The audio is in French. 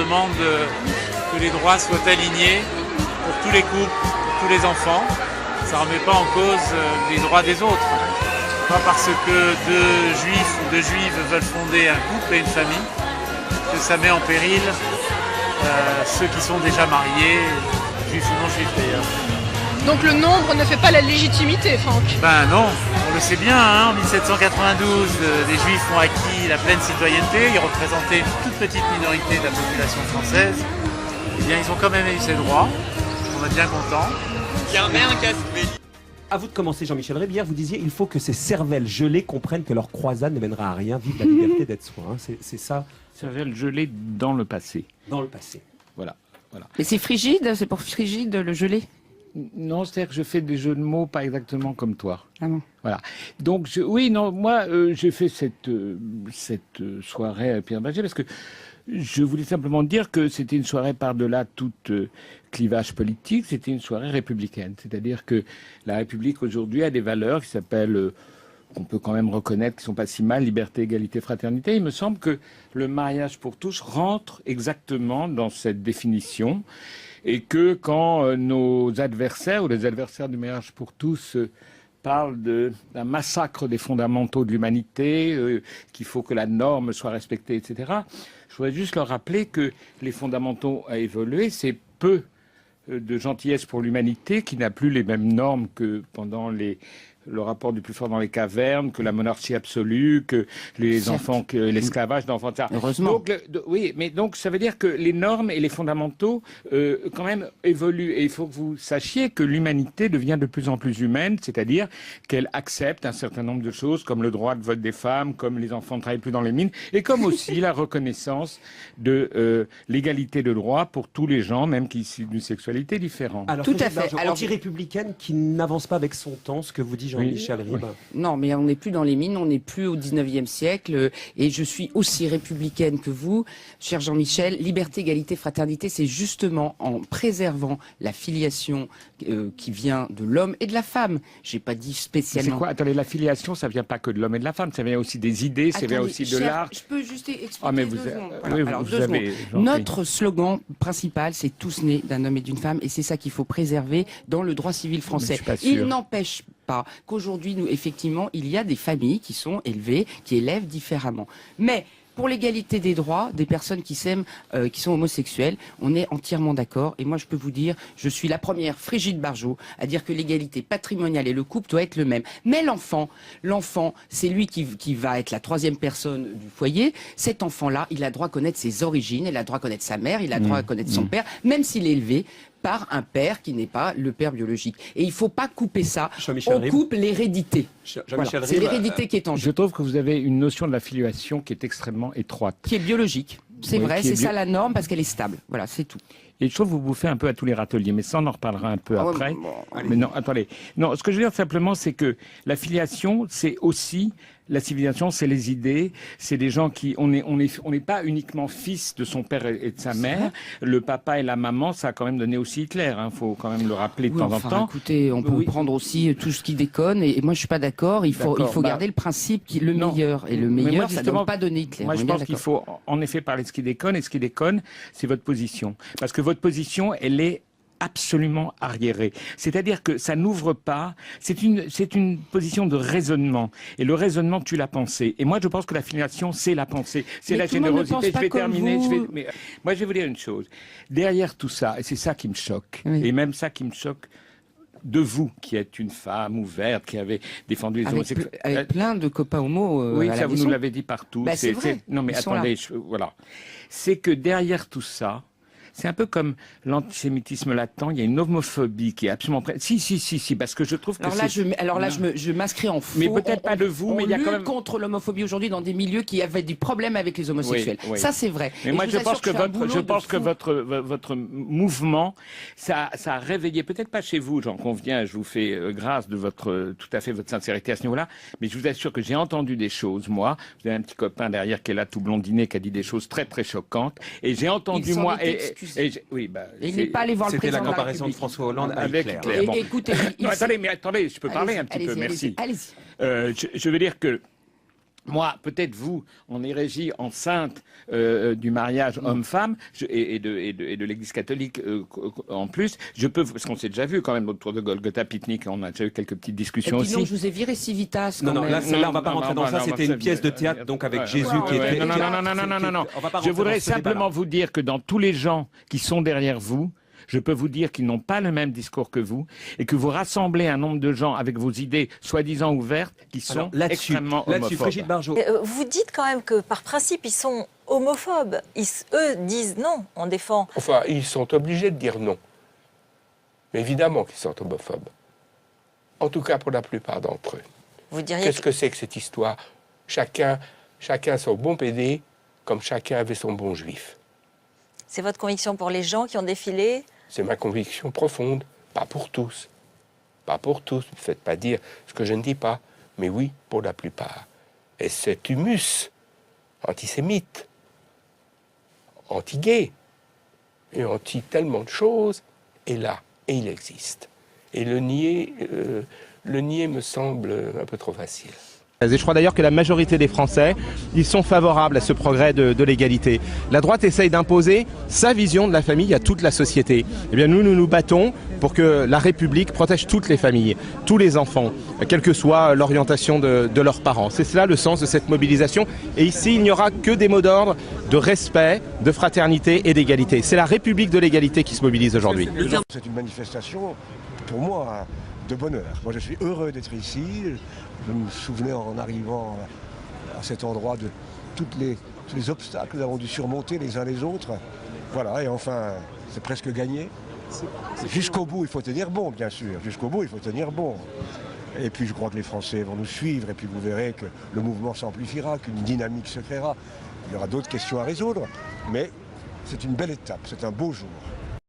demande que les droits soient alignés pour tous les couples, pour tous les enfants. Ça ne remet pas en cause les droits des autres. Pas parce que deux juifs ou deux juives veulent fonder un couple et une famille que ça met en péril ceux qui sont déjà mariés, juifs ou non juifs d'ailleurs. Donc le nombre ne fait pas la légitimité, Franck? Ben non, on le sait bien, hein, en 1792, les juifs ont acquis la pleine citoyenneté, ils représentaient une toute petite minorité de la population française. Eh bien, ils ont quand même eu ces droits, on est bien content. Il y a un mec qui a... À vous de commencer, Jean-Michel Rébière. Vous disiez il faut que ces cervelles gelées comprennent que leur croisade ne mènera à rien. Vive la liberté d'être soi. Hein. C'est ça. Cervelle gelée dans le passé. Dans le passé. Voilà. Mais c'est frigide, c'est pour frigide le gelé? Non, c'est-à-dire que je fais des jeux de mots pas exactement comme toi. Ah bon? Voilà. Donc, moi, j'ai fait cette soirée à Pierre Berger parce que je voulais simplement dire que c'était une soirée par-delà tout clivage politique, c'était une soirée républicaine. C'est-à-dire que la République aujourd'hui a des valeurs qui s'appellent, qu'on peut quand même reconnaître, qui sont pas si mal, liberté, égalité, fraternité. Il me semble que le mariage pour tous rentre exactement dans cette définition et que quand nos adversaires ou les adversaires du mariage pour tous parle d'un massacre des fondamentaux de l'humanité, qu'il faut que la norme soit respectée, etc. Je voudrais juste leur rappeler que les fondamentaux ont évolué, c'est peu de gentillesse pour l'humanité qui n'a plus les mêmes normes que pendant le rapport du plus fort dans les cavernes, que la monarchie absolue, que les enfants, que l'esclavage d'enfants, etc. Heureusement. Donc, oui, mais donc ça veut dire que les normes et les fondamentaux quand même évoluent. Et il faut que vous sachiez que l'humanité devient de plus en plus humaine, c'est-à-dire qu'elle accepte un certain nombre de choses, comme le droit de vote des femmes, comme les enfants ne travaillent plus dans les mines, et comme aussi la reconnaissance de l'égalité de droit pour tous les gens, même qui sont d'une sexualité différente. Alors, Tout à fait. Alors, anti-républicaine qui n'avance pas avec son temps, ce que vous dit Jean-Michel Ribes. Non, mais on n'est plus dans les mines, on n'est plus au 19e siècle. Et je suis aussi républicaine que vous, cher Jean-Michel. Liberté, égalité, fraternité, c'est justement en préservant la filiation qui vient de l'homme et de la femme. J'ai pas dit spécialement. C'est quoi? Attendez, la filiation, ça vient pas que de l'homme et de la femme, ça vient aussi des idées, ça vient aussi de l'art. Je peux juste expliquer mais deux vous, secondes. oui, Alors, vous deux avez, secondes. Notre slogan principal, c'est tous nés d'un homme et d'une femme, et c'est ça qu'il faut préserver dans le droit civil français. Il n'empêche pas qu'aujourd'hui, nous, effectivement, il y a des familles qui sont élevées, qui élèvent différemment. Mais pour l'égalité des droits des personnes qui s'aiment, qui sont homosexuelles, on est entièrement d'accord. Et moi, je peux vous dire, je suis la première, Frigide Barjot, à dire que l'égalité patrimoniale et le couple doit être le même. Mais l'enfant, c'est lui qui va être la troisième personne du foyer. Cet enfant-là, il a droit à connaître ses origines, il a droit à connaître sa mère, il a droit à connaître son père, même s'il est élevé par un père qui n'est pas le père biologique. Et il ne faut pas couper ça. On coupe l'hérédité. Voilà. C'est l'hérédité qui est en jeu. Je trouve que vous avez une notion de la filiation qui est extrêmement étroite. Qui est biologique. C'est vrai, c'est ça la norme parce qu'elle est stable. Voilà, c'est tout. Et je trouve que vous bouffez un peu à tous les râteliers, mais ça on en reparlera un peu après. Mais non, attendez. Non, ce que je veux dire simplement, c'est que la filiation, c'est aussi la civilisation, c'est les idées, c'est des gens qui, on n'est pas uniquement fils de son père et de sa mère. Le papa et la maman, ça a quand même donné aussi Hitler. Faut quand même le rappeler de temps en temps. Écoutez, on peut prendre aussi tout ce qui déconne. Et moi, je suis pas d'accord. Il faut garder le principe le meilleur. Et le meilleur, ça ne doit pas donner Hitler. Moi, je pense qu'il faut en effet parler de ce qui déconne. Et ce qui déconne, c'est votre position. Parce que votre position, elle est absolument arriéré. C'est-à-dire que ça n'ouvre pas, c'est une position de raisonnement. Et le raisonnement tue la pensée. Et moi, je pense que la filiation, c'est la pensée. C'est la générosité. Je vais terminer. Moi, je vais vous dire une chose. Derrière tout ça, et c'est ça qui me choque, et même ça qui me choque, de vous, qui êtes une femme ouverte, qui avait défendu les homosexuels. Avec plein de copains homo. Oui, ça, vous nous l'avez dit partout. C'est vrai. Non, mais attendez, voilà. C'est que derrière tout ça, c'est un peu comme l'antisémitisme latent. Il y a une homophobie qui est absolument Si, parce que je trouve que je m'inscris en faux. Mais peut-être pas de vous, mais il y a quand même contre l'homophobie aujourd'hui dans des milieux qui avaient du problème avec les homosexuels. Oui. Ça, c'est vrai. Mais moi, je pense que votre mouvement, ça a réveillé, peut-être pas chez vous, j'en conviens, je vous fais grâce de tout à fait votre sincérité à ce niveau-là, mais je vous assure que j'ai entendu des choses, moi. Vous avez un petit copain derrière qui est là, tout blondiné, qui a dit des choses très, très choquantes, et j'ai entendu, moi, il n'est pas allé voir le président. C'était la comparaison de François Hollande avec Hitler. Écoutez, attendez, je peux parler un petit peu, merci. Allez-y. Je veux dire que Moi, peut-être vous, en hérésie enceinte du mariage homme-femme et de l'Église catholique en plus, je peux, parce qu'on s'est déjà vu quand même autour de Golgotha Picnic, on a déjà eu quelques petites discussions aussi. Non, je vous ai viré Civitas. Non, là, on va pas rentrer dans ça. C'était une pièce de théâtre, donc avec Jésus qui était. Non. Je voudrais simplement vous dire que dans tous les gens qui sont derrière vous, je peux vous dire qu'ils n'ont pas le même discours que vous et que vous rassemblez un nombre de gens avec vos idées soi-disant ouvertes qui sont extrêmement homophobes. Brigitte Bardot. Vous dites quand même que par principe, ils sont homophobes. Eux disent non, on défend. Enfin, ils sont obligés de dire non. Mais évidemment qu'ils sont homophobes. En tout cas pour la plupart d'entre eux. Vous diriez Qu'est-ce que c'est que cette histoire ? Chacun son bon pédé, comme chacun avait son bon juif. C'est votre conviction pour les gens qui ont défilé ? C'est ma conviction profonde, pas pour tous. Pas pour tous, ne me faites pas dire ce que je ne dis pas, mais oui, pour la plupart. Et cet humus antisémite, anti-gay, et anti tellement de choses, est là, et il existe. Et le nier me semble un peu trop facile. Et je crois d'ailleurs que la majorité des Français, ils sont favorables à ce progrès de l'égalité. La droite essaye d'imposer sa vision de la famille à toute la société. Eh bien nous nous battons pour que la République protège toutes les familles, tous les enfants, quelle que soit l'orientation de leurs parents. C'est cela le sens de cette mobilisation. Et ici, il n'y aura que des mots d'ordre de respect, de fraternité et d'égalité. C'est la République de l'égalité qui se mobilise aujourd'hui. C'est une manifestation, pour moi, de bonheur. Moi, je suis heureux d'être ici. Je me souvenais en arrivant à cet endroit de tous les obstacles que nous avons dû surmonter les uns les autres. Voilà, et enfin, c'est presque gagné. Jusqu'au bout, il faut tenir bon, bien sûr. Jusqu'au bout, il faut tenir bon. Et puis, je crois que les Français vont nous suivre. Et puis, vous verrez que le mouvement s'amplifiera, qu'une dynamique se créera. Il y aura d'autres questions à résoudre. Mais c'est une belle étape, c'est un beau jour.